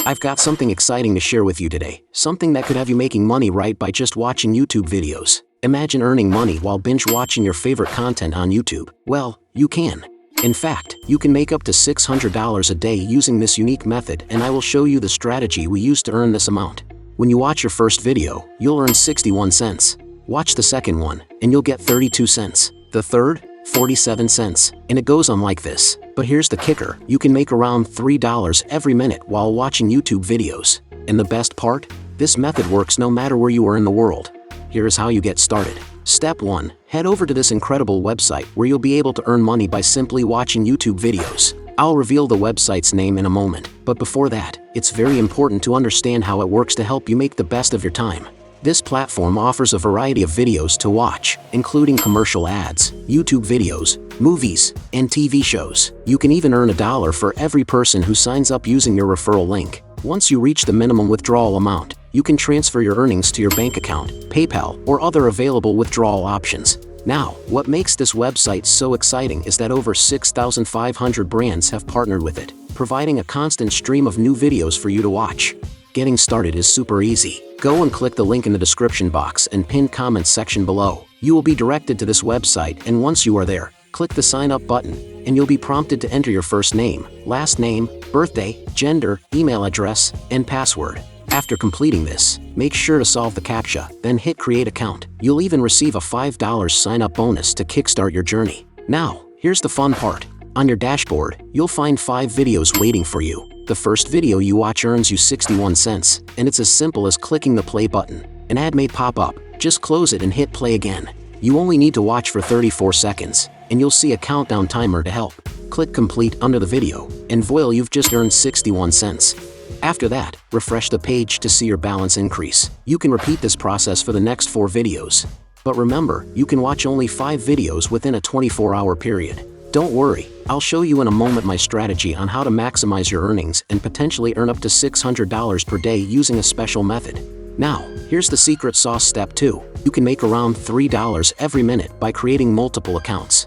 I've got something exciting to share with you today, something that could have you making money right by just watching YouTube videos. Imagine earning money while binge watching your favorite content on YouTube. Well, you can. In fact, you can make up to $600 a day using this unique method, and I will show you the strategy we use to earn this amount. When you watch your first video, you'll earn 61 cents. Watch the second one, and you'll get 32 cents. The third, 47 cents, and it goes on like this. But here's the kicker, you can make around $3 every minute while watching YouTube videos. And the best part? This method works no matter where you are in the world. Here's how you get started. Step 1. Head over to this incredible website where you'll be able to earn money by simply watching YouTube videos. I'll reveal the website's name in a moment, but before that, it's very important to understand how it works to help you make the best of your time. This platform offers a variety of videos to watch, including commercial ads, YouTube videos, movies, and TV shows. You can even earn $1 for every person who signs up using your referral link. Once you reach the minimum withdrawal amount, you can transfer your earnings to your bank account, PayPal, or other available withdrawal options. Now, what makes this website so exciting is that over 6,500 brands have partnered with it, providing a constant stream of new videos for you to watch. Getting started is super easy. Go and click the link in the description box and pinned comments section below. You will be directed to this website, and once you are there, click the sign up button, and you'll be prompted to enter your first name, last name, birthday, gender, email address, and password. After completing this, make sure to solve the CAPTCHA, then hit create account. You'll even receive a $5 sign up bonus to kickstart your journey. Now, here's the fun part. On your dashboard, you'll find 5 videos waiting for you. The first video you watch earns you 61 cents, and it's as simple as clicking the play button. An ad may pop up, just close it and hit play again. You only need to watch for 34 seconds, and you'll see a countdown timer to help. Click complete under the video, and voila, you've just earned 61 cents. After that, refresh the page to see your balance increase. You can repeat this process for the next 4 videos. But remember, you can watch only 5 videos within a 24-hour period. Don't worry, I'll show you in a moment my strategy on how to maximize your earnings and potentially earn up to $600 per day using a special method. Now, here's the secret sauce. Step 2. You can make around $3 every minute by creating multiple accounts.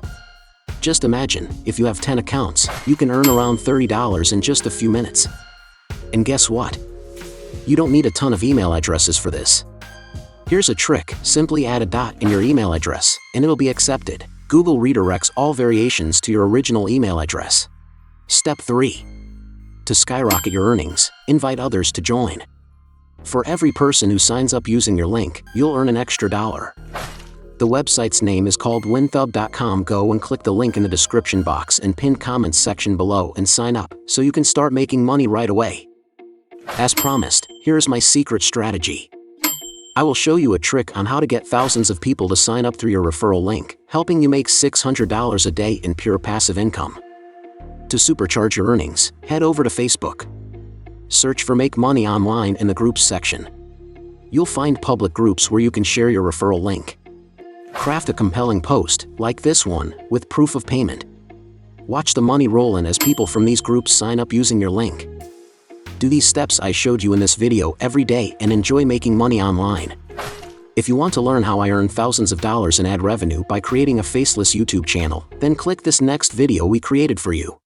Just imagine, if you have 10 accounts, you can earn around $30 in just a few minutes. And guess what? You don't need a ton of email addresses for this. Here's a trick, simply add a dot in your email address, and it'll be accepted. Google redirects all variations to your original email address. Step 3. To skyrocket your earnings, invite others to join. For every person who signs up using your link, you'll earn an extra $1. The website's name is called winthub.com. Go and click the link in the description box and pinned comments section below and sign up, so you can start making money right away. As promised, here's my secret strategy. I will show you a trick on how to get thousands of people to sign up through your referral link, helping you make $600 a day in pure passive income. To supercharge your earnings, head over to Facebook. Search for Make Money Online in the Groups section. You'll find public groups where you can share your referral link. Craft a compelling post, like this one, with proof of payment. Watch the money roll in as people from these groups sign up using your link. Do these steps I showed you in this video every day and enjoy making money online. If you want to learn how I earn thousands of dollars in ad revenue by creating a faceless YouTube channel, then click this next video we created for you.